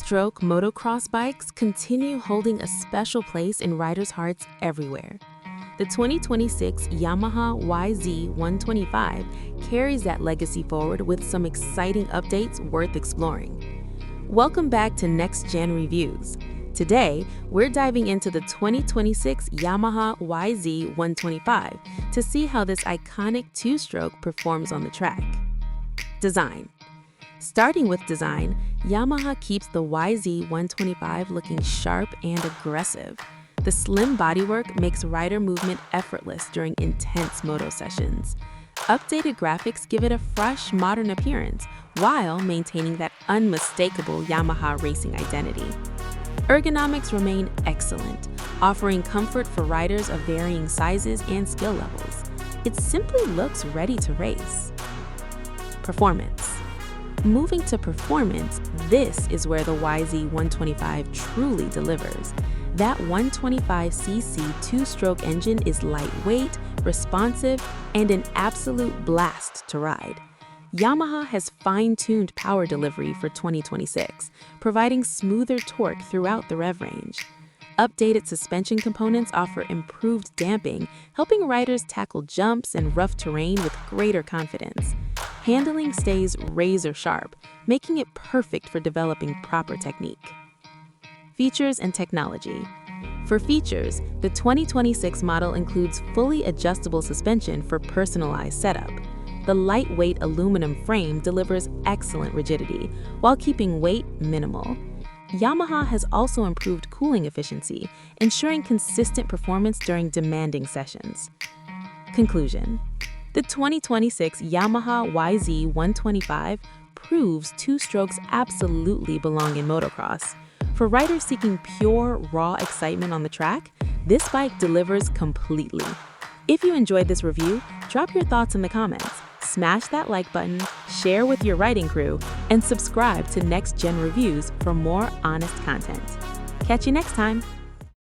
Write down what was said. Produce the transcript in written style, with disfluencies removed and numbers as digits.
two-stroke motocross bikes continue holding a special place in riders' hearts everywhere. The 2026 Yamaha YZ125 carries that legacy forward with some exciting updates worth exploring. Welcome back to Next Gen Reviews. Today, we're diving into the 2026 Yamaha YZ125 to see how this iconic two-stroke performs on the track. Design. Starting with design, Yamaha keeps the YZ125 looking sharp and aggressive. The slim bodywork makes rider movement effortless during intense moto sessions. Updated graphics give it a fresh, modern appearance while maintaining that unmistakable Yamaha racing identity. Ergonomics remain excellent, offering comfort for riders of varying sizes and skill levels. It simply looks ready to race. Performance. Moving to performance, this is where the YZ125 truly delivers. That 125cc two-stroke engine is lightweight, responsive, and an absolute blast to ride. Yamaha has fine-tuned power delivery for 2026, providing smoother torque throughout the rev range. Updated suspension components offer improved damping, helping riders tackle jumps and rough terrain with greater confidence. Handling stays razor-sharp, making it perfect for developing proper technique. Features and technology. For features, the 2026 model includes fully adjustable suspension for personalized setup. The lightweight aluminum frame delivers excellent rigidity while keeping weight minimal. Yamaha has also improved cooling efficiency, ensuring consistent performance during demanding sessions. Conclusion. The 2026 Yamaha YZ125 proves two strokes absolutely belong in motocross. For riders seeking pure, raw excitement on the track, this bike delivers completely. If you enjoyed this review, drop your thoughts in the comments, smash that like button, share with your riding crew, and subscribe to Next Gen Reviews for more honest content. Catch you next time!